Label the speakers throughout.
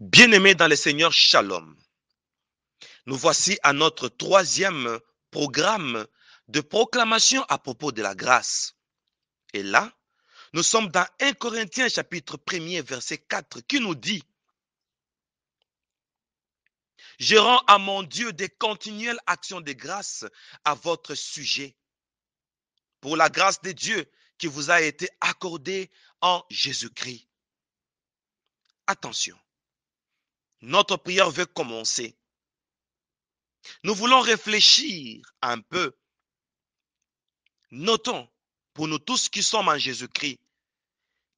Speaker 1: Bien-aimés dans le Seigneur, Shalom. Nous voici à notre troisième programme de proclamation à propos de la grâce. Et là, nous sommes dans 1 Corinthiens chapitre 1er verset 4 qui nous dit: Je rends à mon Dieu des continuelles actions de grâce à votre sujet, pour la grâce de Dieu qui vous a été accordée en Jésus-Christ. Attention, notre prière veut commencer. Nous voulons réfléchir un peu. Notons, pour nous tous qui sommes en Jésus-Christ,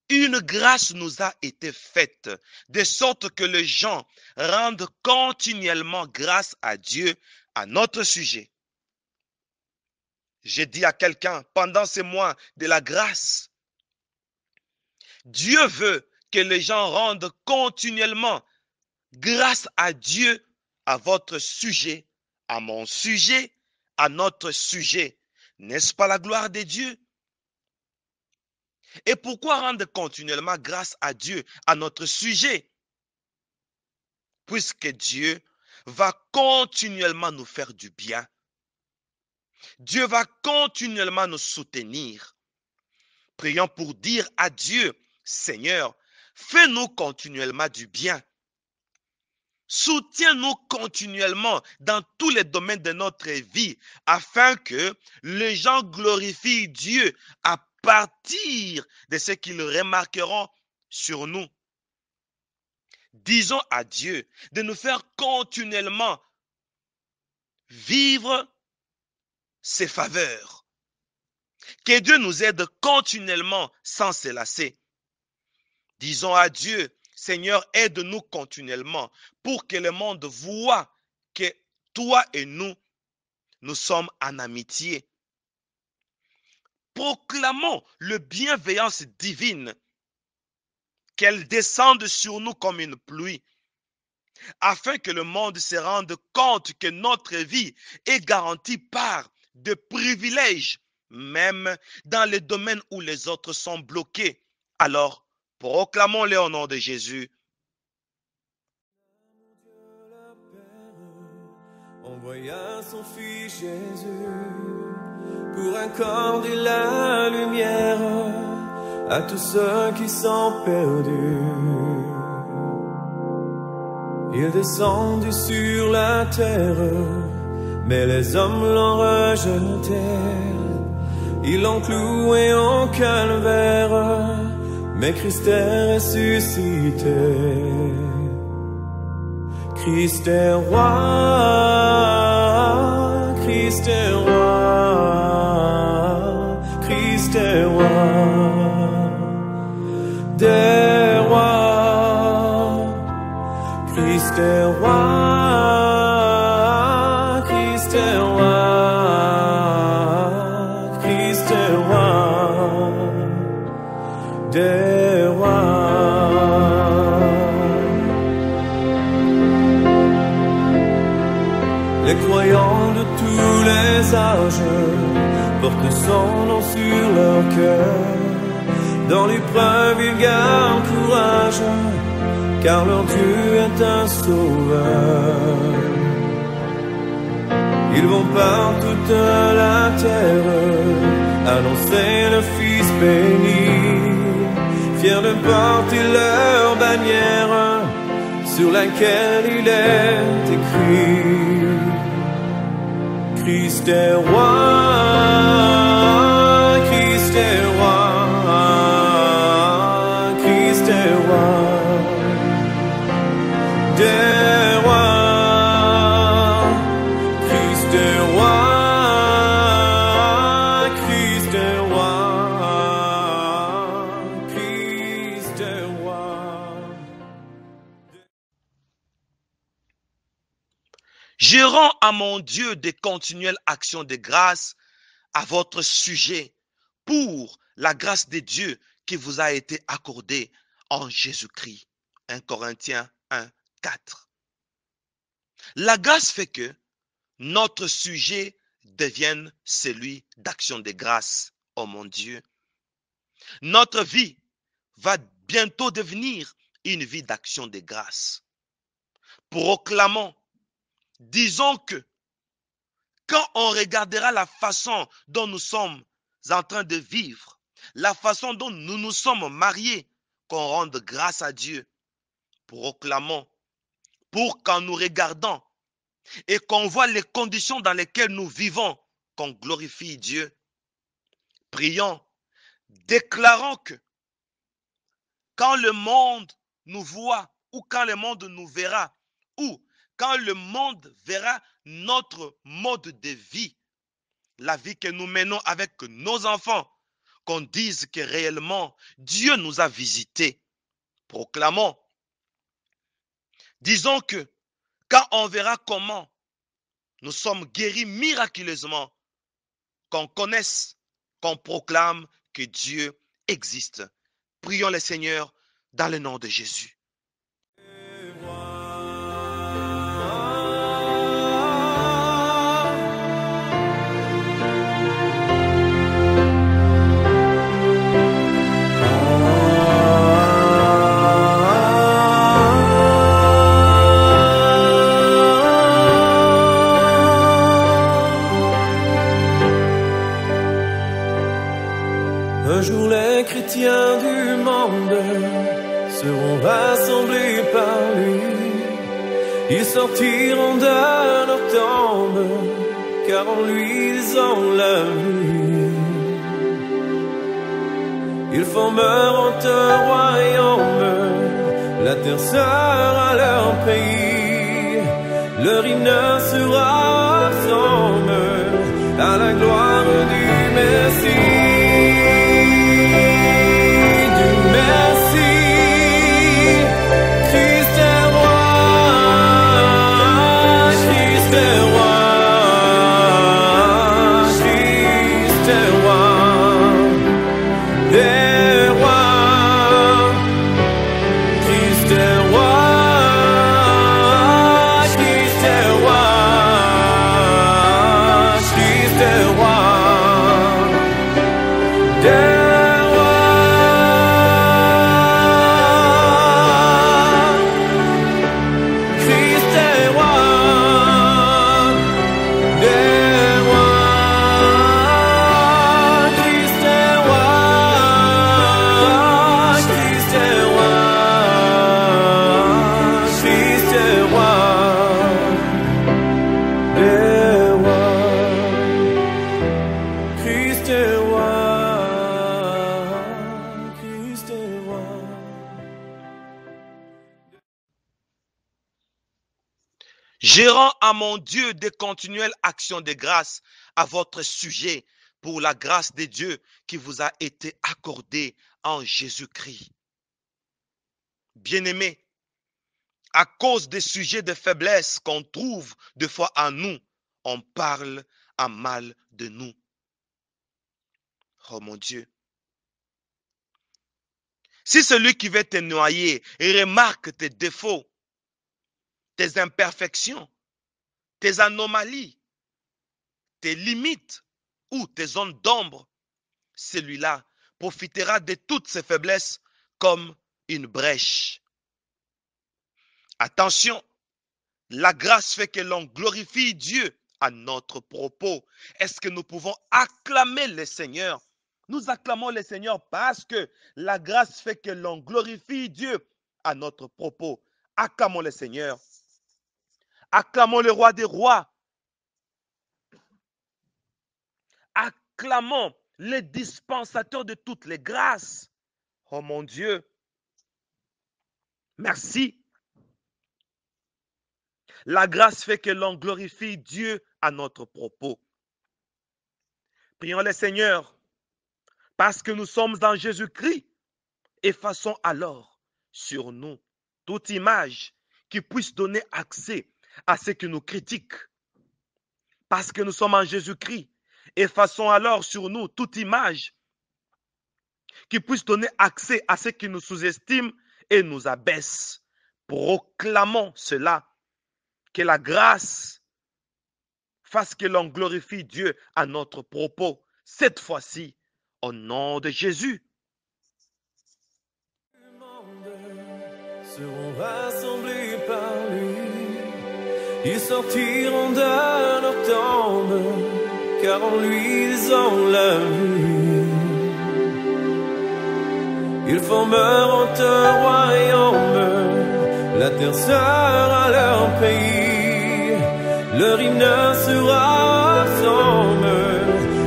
Speaker 1: une grâce nous a été faite, de sorte que les gens rendent continuellement grâce à Dieu à notre sujet. J'ai dit à quelqu'un pendant ces mois de la grâce, Dieu veut que les gens rendent continuellement grâce à Dieu à votre sujet, à mon sujet, à notre sujet. N'est-ce pas la gloire de Dieu? Et pourquoi rendre continuellement grâce à Dieu à notre sujet? Puisque Dieu va continuellement nous faire du bien. Dieu va continuellement nous soutenir. Prions pour dire à Dieu: Seigneur, fais-nous continuellement du bien. Soutiens-nous continuellement dans tous les domaines de notre vie afin que les gens glorifient Dieu à partir de ce qu'ils remarqueront sur nous. Disons à Dieu de nous faire continuellement vivre ses faveurs. Que Dieu nous aide continuellement sans se lasser. Disons à Dieu: Seigneur, aide-nous continuellement pour que le monde voie que toi et nous sommes en amitié. Proclamons la bienveillance divine, qu'elle descende sur nous comme une pluie, afin que le monde se rende compte que notre vie est garantie par des privilèges, même dans les domaines où les autres sont bloqués. Alors, proclamons-le au nom de Jésus.
Speaker 2: Envoya son Fils Jésus pour accorder la lumière à tous ceux qui sont perdus. Il est descendu sur la terre, mais les hommes l'ont rejeté. Ils l'ont cloué au calvaire, mais Christ est ressuscité. Christ est roi, Christ est roi, Christ est roi, des rois. Christ est roi, Christ est roi, Christ est roi, des rois. Les croyants de tous les âges portent son nom sur leur cœur. Dans l'épreuve, ils gardent courage, car leur Dieu est un sauveur. Ils vont par toute la terre annoncer le Fils béni, fiers de porter leur bannière sur laquelle il est écrit: Christ est roi, Christ est roi, Christ est roi, des rois. Christ est roi, Christ est roi, Christ est roi.
Speaker 1: Je rends à mon Dieu des continuelles actions de grâce à votre sujet pour la grâce de Dieu qui vous a été accordée en Jésus-Christ. 1 Corinthiens 1, 4. La grâce fait que notre sujet devienne celui d'action de grâce. Oh mon Dieu. Notre vie va bientôt devenir une vie d'action de grâce. Proclamons, disons que quand on regardera la façon dont nous sommes en train de vivre, la façon dont nous nous sommes mariés, qu'on rende grâce à Dieu. Proclamons, pour qu'en nous regardant et qu'on voit les conditions dans lesquelles nous vivons, qu'on glorifie Dieu. Prions, déclarons que quand le monde nous voit ou quand le monde nous verra ou quand le monde verra notre mode de vie, la vie que nous menons avec nos enfants, qu'on dise que réellement Dieu nous a visités. Proclamons. Disons que quand on verra comment nous sommes guéris miraculeusement, qu'on connaisse, qu'on proclame que Dieu existe. Prions le Seigneur dans le nom de Jésus.
Speaker 2: Un jour les chrétiens du monde seront rassemblés par lui. Ils sortiront de leur tombe, car en lui ils ont la vie. Ils formeront un royaume, la terre sera leur pays. Leur hymne sera ensemble à la gloire du Messie.
Speaker 1: Je rends à mon Dieu de continuelles actions de grâce à votre sujet pour la grâce de Dieu qui vous a été accordée en Jésus-Christ. Bien-aimés, à cause des sujets de faiblesse qu'on trouve des fois en nous, on parle en mal de nous. Oh mon Dieu. Si celui qui veut te noyer remarque tes défauts, tes imperfections, tes anomalies, tes limites ou tes zones d'ombre, celui-là profitera de toutes ces faiblesses comme une brèche. Attention, la grâce fait que l'on glorifie Dieu à notre propos. Est-ce que nous pouvons acclamer le Seigneur? Nous acclamons le Seigneur parce que la grâce fait que l'on glorifie Dieu à notre propos. Acclamons le Seigneur. Acclamons le roi des rois. Acclamons le dispensateur de toutes les grâces. Oh mon Dieu. Merci. La grâce fait que l'on glorifie Dieu à notre propos. Prions le Seigneur, parce que nous sommes dans Jésus-Christ. Effaçons alors sur nous toute image qui puisse donner accès à ceux qui nous critiquent. Parce que nous sommes en Jésus-Christ, effaçons alors sur nous toute image qui puisse donner accès à ceux qui nous sous-estiment et nous abaissent. Proclamons cela, que la grâce fasse que l'on glorifie Dieu à notre propos, cette fois-ci, au nom de Jésus.
Speaker 2: seront rassemblés par lui. Ils sortiront de leur tombe, car en lui ils ont la vie. Ils formeront un royaume, la terre sera leur pays. Leur hymne sera ensemble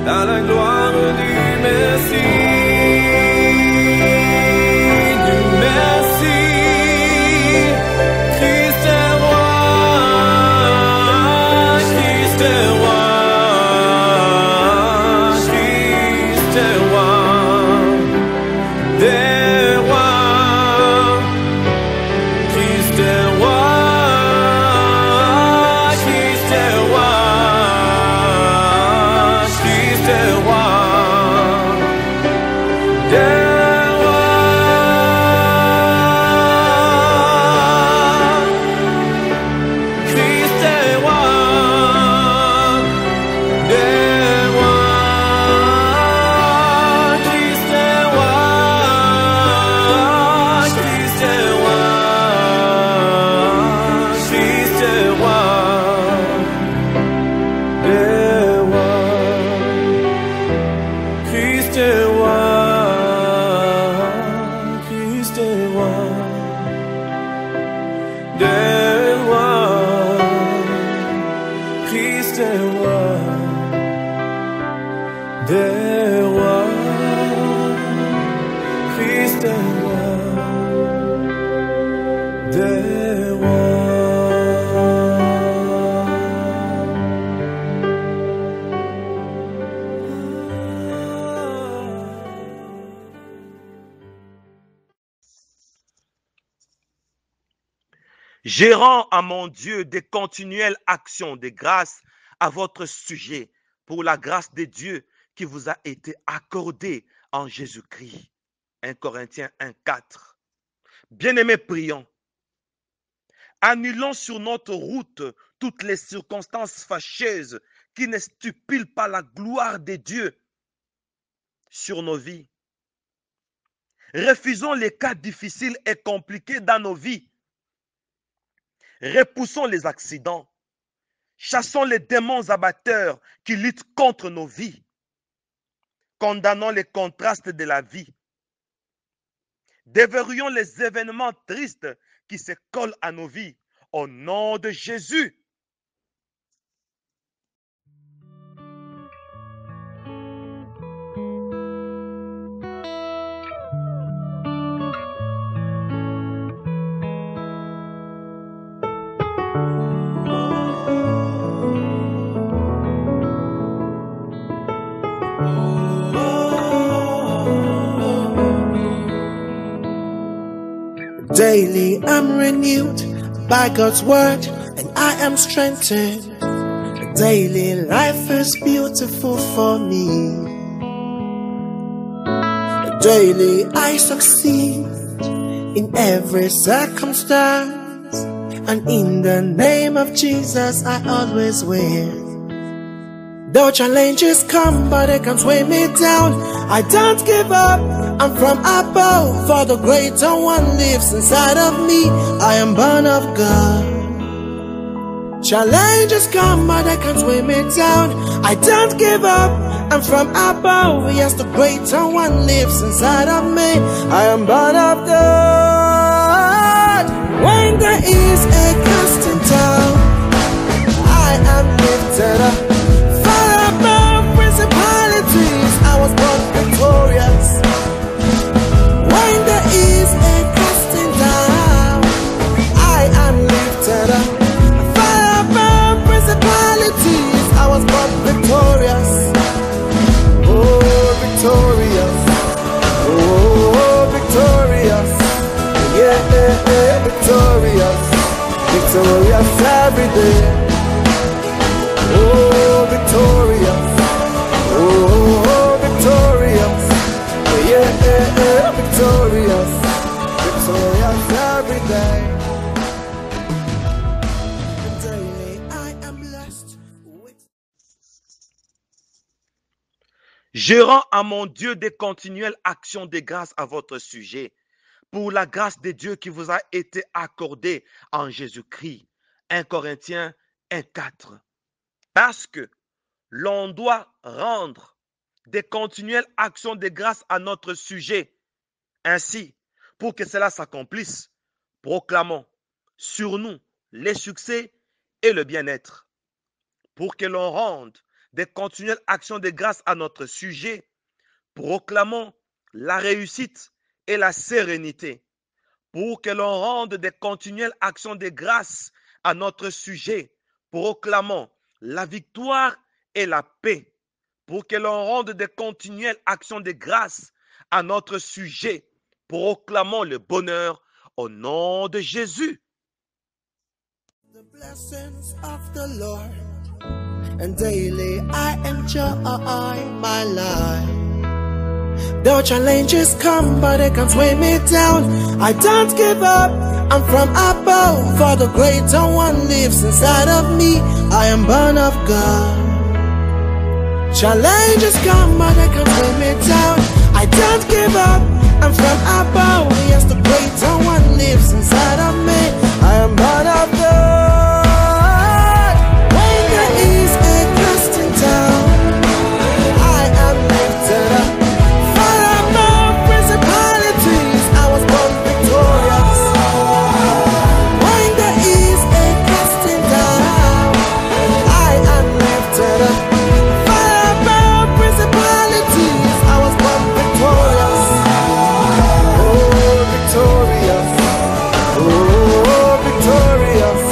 Speaker 2: à la gloire du Messie.
Speaker 1: Je rends à mon Dieu des continuelles actions de grâce à votre sujet pour la grâce de Dieu qui vous a été accordée en Jésus-Christ. 1 Corinthiens 1,4. Bien-aimés, prions. Annulons sur notre route toutes les circonstances fâcheuses qui ne stipulent pas la gloire de Dieu sur nos vies. Refusons les cas difficiles et compliqués dans nos vies. Repoussons les accidents. Chassons les démons abatteurs qui luttent contre nos vies. Condamnons les contrastes de la vie. Déverrouillons les événements tristes qui se collent à nos vies. Au nom de Jésus.
Speaker 3: Daily I'm renewed by God's word and I am strengthened. Daily life is beautiful for me. Daily I succeed in every circumstance, and in the name of Jesus I always win. Though challenges come, but they can't weigh me down, I don't give up, I'm from above, for the greater one lives inside of me. I am born of God. Challenges come, but they can't weigh me down, I don't give up, I'm from above. Yes, the greater one lives inside of me. I am born of God. When there is a casting down, I am lifted up. I was born victorious. When there is a casting down, I am lifted up. Fire above principalities, I was born victorious. Oh, victorious. Oh, victorious. Yeah, victorious. Victorious every day. Oh, victorious. Oh, victorious, yeah, victorious, victorious every day. Daily I am blessed with...
Speaker 1: Je rends à mon Dieu des continuelles actions de grâce à votre sujet pour la grâce de Dieu qui vous a été accordée en Jésus-Christ. 1 Corinthiens 1,4. Parce que l'on doit rendre des continuelles actions de grâce à notre sujet. Ainsi, pour que cela s'accomplisse, proclamons sur nous les succès et le bien-être. Pour que l'on rende des continuelles actions de grâce à notre sujet, proclamons la réussite et la sérénité. Pour que l'on rende des continuelles actions de grâce à notre sujet, proclamons la victoire et la paix. Pour que l'on rende des continuelles actions de grâce à notre sujet, proclamons le bonheur au nom de Jésus.
Speaker 3: The blessings of the Lord, and daily I enjoy my life. Though challenges come, but they can't weigh me down. I don't give up, I'm from above, for the greater one lives inside of me. I am born of God. Challenges come, but they can't weigh me down. I don't give up, I'm from above. Yes, the greater one lives inside of me. I am born of God. When there is a casting down, I am lifted up. Far above principalities, I was born victorious. When there is a casting down, I am lifted up. Far above principalities, I was born victorious. Oh, victorious. Oh, victorious.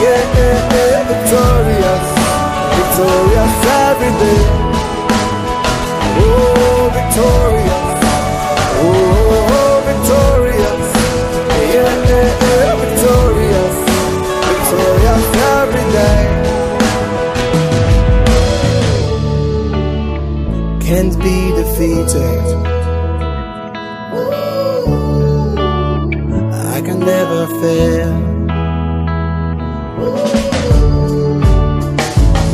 Speaker 3: Yeah, yeah, yeah, victorious. Victorious every day. Oh, victorious. Oh, victorious. Yeah, yeah, yeah, victorious. Victorious every day. Can't be defeated. I can never fail.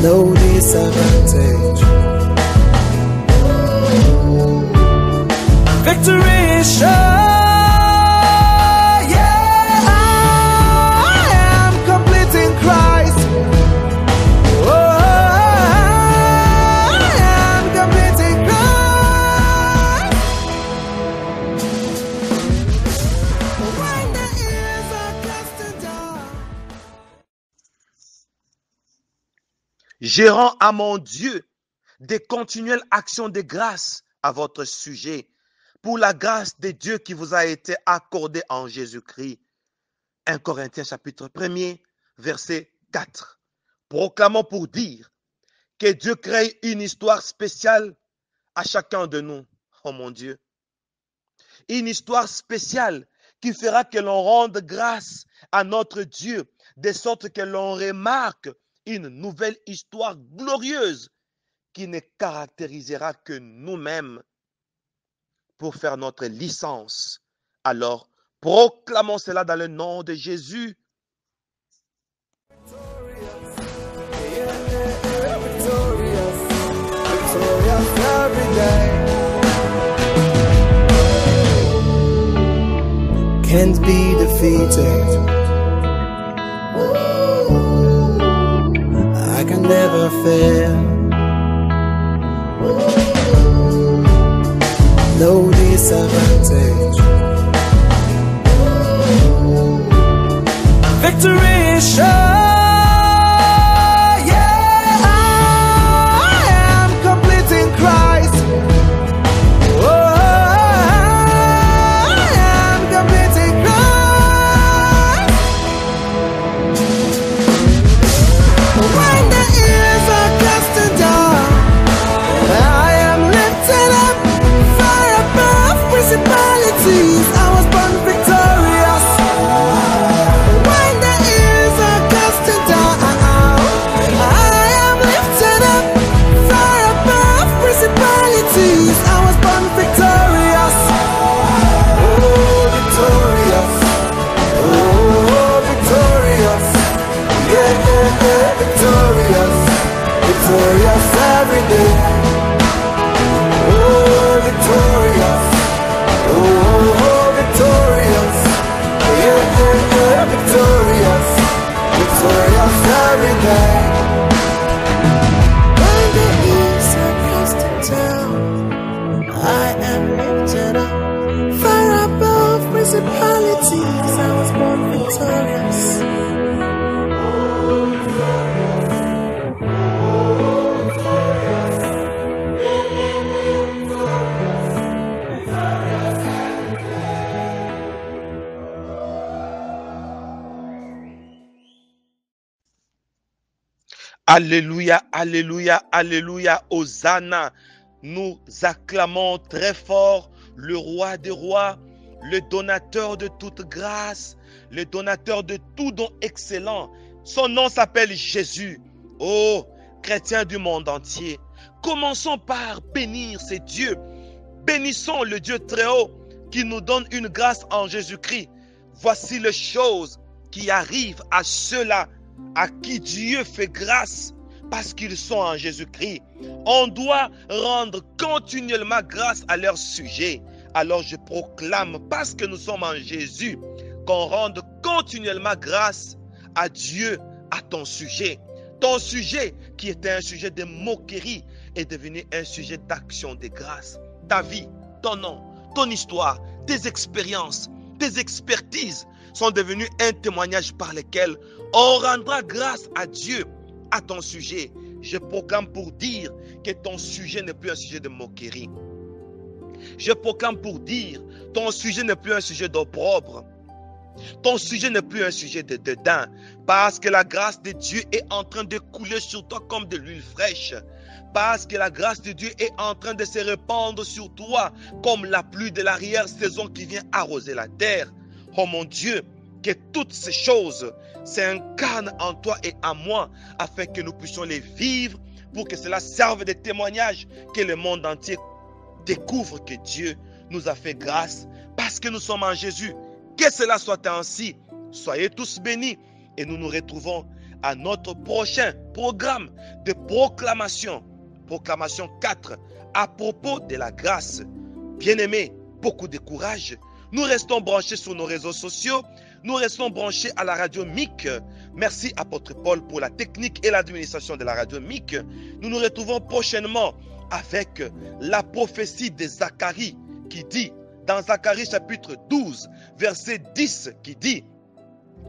Speaker 3: No disadvantage. Victory is sure. Yeah, I am complete in Christ. Oh, I am complete in Christ. When there is a casting down.
Speaker 1: Je rends à mon Dieu des continuelles actions de grâce à votre sujet pour la grâce de Dieu qui vous a été accordée en Jésus-Christ. 1 Corinthiens chapitre 1er, verset 4. Proclamons pour dire que Dieu crée une histoire spéciale à chacun de nous. Oh mon Dieu. Une histoire spéciale qui fera que l'on rende grâce à notre Dieu, de sorte que l'on remarque une nouvelle histoire glorieuse qui ne caractérisera que nous-mêmes pour faire notre licence. Alors, proclamons cela dans le nom de Jésus.
Speaker 3: Can't be defeated. I can never fail. No disadvantage. Victory is sure. Yeah, I am complete in Christ. Oh, I am complete in Christ. When there is a casting down, I am lifted up. Far above principalities, I was born victorious. When there is a principalities, I was born victorious.
Speaker 1: Alléluia, alléluia, alléluia, Hosanna. Nous acclamons très fort le roi des rois, le donateur de toute grâce, le donateur de tout don excellent. Son nom s'appelle Jésus. Oh, chrétiens du monde entier, commençons par bénir ces dieux. Bénissons le Dieu très haut qui nous donne une grâce en Jésus-Christ. Voici les choses qui arrivent à ceux-là à qui Dieu fait grâce parce qu'ils sont en Jésus-Christ. On doit rendre continuellement grâce à leur sujet. Alors je proclame, parce que nous sommes en Jésus, qu'on rende continuellement grâce à Dieu, à ton sujet. Ton sujet qui était un sujet de moquerie est devenu un sujet d'action de grâce. Ta vie, ton nom, ton histoire, tes expériences, tes expertises sont devenues un témoignage par lequel on rendra grâce à Dieu à ton sujet. Je proclame pour dire que ton sujet n'est plus un sujet de moquerie. Je proclame pour dire ton sujet n'est plus un sujet d'opprobre. Ton sujet n'est plus un sujet de dédain, parce que la grâce de Dieu est en train de couler sur toi comme de l'huile fraîche. Parce que la grâce de Dieu est en train de se répandre sur toi comme la pluie de l'arrière-saison qui vient arroser la terre. Oh mon Dieu, que toutes ces choses s'incarnent en toi et en moi afin que nous puissions les vivre pour que cela serve de témoignage, que le monde entier découvre que Dieu nous a fait grâce parce que nous sommes en Jésus. Que cela soit ainsi. Soyez tous bénis et nous nous retrouvons à notre prochain programme de proclamation. Proclamation 4 à propos de la grâce. Bien-aimés, beaucoup de courage. Nous restons branchés sur nos réseaux sociaux. Nous restons branchés à la radio MIC. Merci Apôtre Paul pour la technique et l'administration de la radio MIC. Nous nous retrouvons prochainement avec la prophétie de Zacharie qui dit, dans Zacharie chapitre 12, verset 10, qui dit: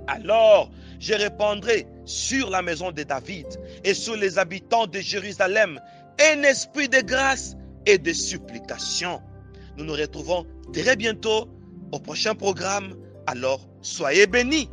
Speaker 1: alors je répandrai sur la maison de David et sur les habitants de Jérusalem un esprit de grâce et de supplication. Nous nous retrouvons très bientôt au prochain programme. Alors, soyez bénis.